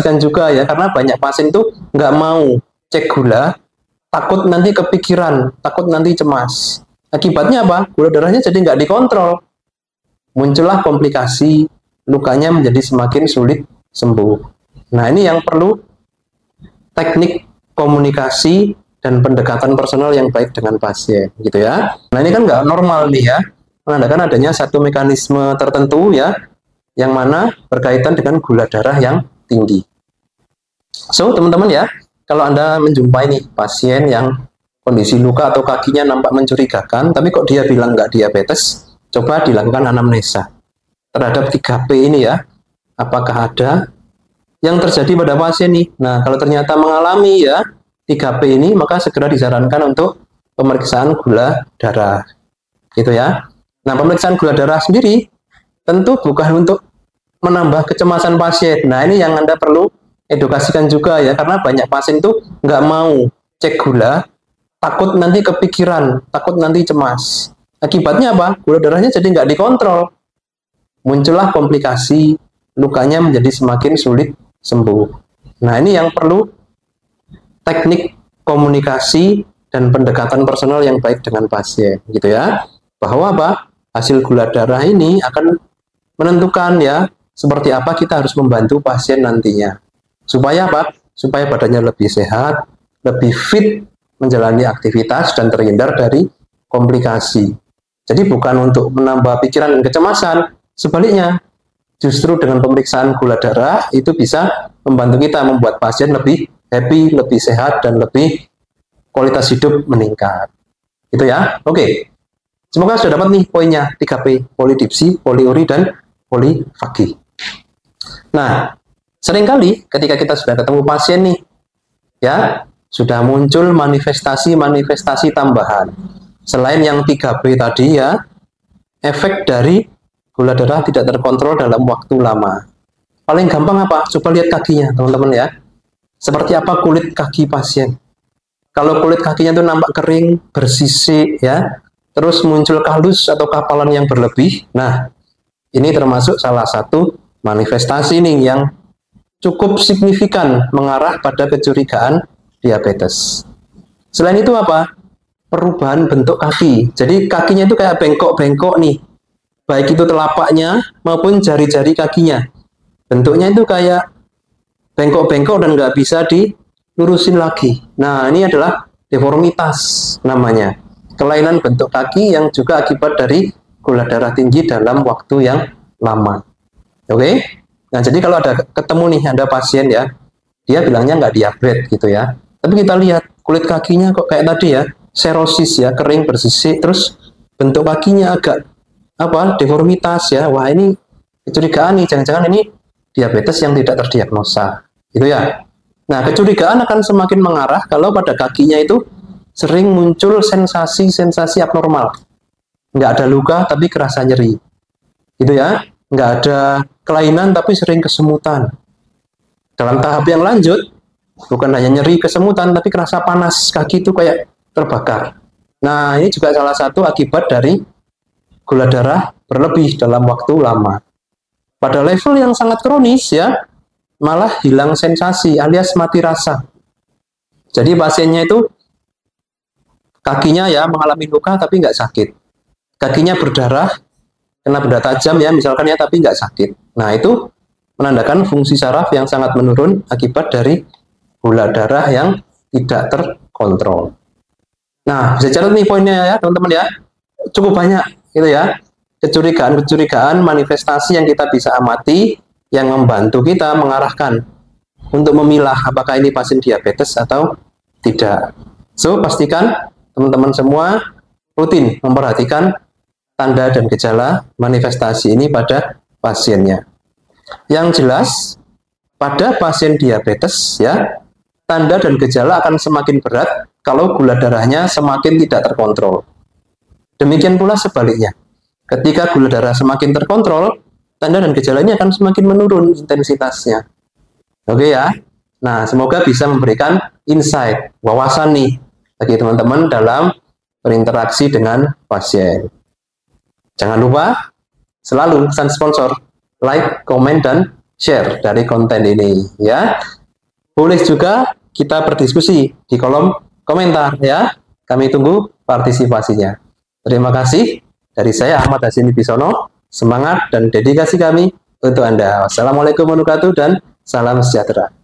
edukasikan juga ya, karena banyak pasien tuh nggak mau cek gula, takut nanti kepikiran, takut nanti cemas. Akibatnya apa? Gula darahnya jadi nggak dikontrol. Muncullah komplikasi, lukanya menjadi semakin sulit sembuh. Nah, ini yang perlu teknik komunikasi dan pendekatan personal yang baik dengan pasien, gitu ya. Nah, ini kan nggak normal nih ya, menandakan adanya satu mekanisme tertentu ya, yang mana berkaitan dengan gula darah yang tinggi. So, teman-teman ya, kalau Anda menjumpai nih pasien yang kondisi luka atau kakinya nampak mencurigakan, tapi kok dia bilang nggak diabetes, coba dilakukan anamnesa terhadap 3P ini ya. Apakah ada yang terjadi pada pasien nih? Nah, kalau ternyata mengalami ya 3P ini, maka segera disarankan untuk pemeriksaan gula darah. Gitu ya. Nah, pemeriksaan gula darah sendiri tentu bukan untuk menambah kecemasan pasien. Nah, ini yang Anda perlu edukasikan juga ya, karena banyak pasien itu nggak mau cek gula, takut nanti kepikiran, takut nanti cemas. Akibatnya apa? Gula darahnya jadi nggak dikontrol. Muncullah komplikasi, lukanya menjadi semakin sulit sembuh. Nah, ini yang perlu teknik komunikasi dan pendekatan personal yang baik dengan pasien, gitu ya. Bahwa apa? Hasil gula darah ini akan menentukan ya, seperti apa kita harus membantu pasien nantinya. Supaya apa? Supaya badannya lebih sehat, lebih fit menjalani aktivitas dan terhindar dari komplikasi. Jadi bukan untuk menambah pikiran dan kecemasan, sebaliknya justru dengan pemeriksaan gula darah itu bisa membantu kita membuat pasien lebih happy, lebih sehat, dan lebih kualitas hidup meningkat. Itu ya. Oke. Semoga sudah dapat nih poinnya, 3P, polidipsi, poliuri, dan polifagi. Nah, seringkali ketika kita sudah ketemu pasien nih, ya, sudah muncul manifestasi-manifestasi tambahan. Selain yang 3P tadi ya, efek dari gula darah tidak terkontrol dalam waktu lama. Paling gampang apa? Coba lihat kakinya, teman-teman ya. Seperti apa kulit kaki pasien. Kalau kulit kakinya itu nampak kering, bersisik ya, terus muncul kalus atau kapalan yang berlebih. Nah, ini termasuk salah satu manifestasi nih yang cukup signifikan mengarah pada kecurigaan diabetes. Selain itu apa? Perubahan bentuk kaki. Jadi kakinya itu kayak bengkok-bengkok nih. Baik itu telapaknya maupun jari-jari kakinya. Bentuknya itu kayak bengkok-bengkok dan nggak bisa dilurusin lagi. Nah, ini adalah deformitas namanya. Kelainan bentuk kaki yang juga akibat dari gula darah tinggi dalam waktu yang lama. Oke? Nah, jadi kalau ada ketemu nih, ada pasien ya, dia bilangnya nggak diabetes gitu ya. Tapi kita lihat kulit kakinya kok kayak tadi ya, serosis ya, kering bersisik, terus bentuk kakinya agak deformitas ya. Wah, ini kecurigaan nih, jangan-jangan ini diabetes yang tidak terdiagnosa. Gitu ya. Nah, kecurigaan akan semakin mengarah kalau pada kakinya itu sering muncul sensasi-sensasi abnormal. Nggak ada luka tapi kerasa nyeri. Gitu ya. Nggak ada kelainan tapi sering kesemutan. Dalam tahap yang lanjut, bukan hanya nyeri kesemutan tapi kerasa panas, kaki itu kayak terbakar. Nah, ini juga salah satu akibat dari gula darah berlebih dalam waktu lama. Pada level yang sangat kronis ya, malah hilang sensasi alias mati rasa. Jadi pasiennya itu kakinya ya mengalami luka tapi nggak sakit. Kakinya berdarah, kena benda tajam ya misalkan ya, tapi nggak sakit. Nah, itu menandakan fungsi saraf yang sangat menurun akibat dari gula darah yang tidak terkontrol. Nah, bisa catat nih poinnya ya teman-teman ya. Cukup banyak gitu ya. Kecurigaan-kecurigaan manifestasi yang kita bisa amati yang membantu kita mengarahkan untuk memilah apakah ini pasien diabetes atau tidak. So, pastikan teman-teman semua rutin memperhatikan tanda dan gejala manifestasi ini pada pasiennya. Yang jelas, pada pasien diabetes ya, tanda dan gejala akan semakin berat kalau gula darahnya semakin tidak terkontrol. Demikian pula sebaliknya. Ketika gula darah semakin terkontrol, tanda dan gejala ini akan semakin menurun intensitasnya. Oke ya. Nah, semoga bisa memberikan insight, wawasan nih bagi teman-teman dalam berinteraksi dengan pasien. Jangan lupa selalu pesan sponsor, like, komen, dan share dari konten ini ya. Boleh juga kita berdiskusi di kolom komentar ya. Kami tunggu partisipasinya. Terima kasih dari saya Ahmad Hasin Wibisono. Semangat dan dedikasi kami untuk Anda. Wassalamualaikum warahmatullahi wabarakatuh dan salam sejahtera.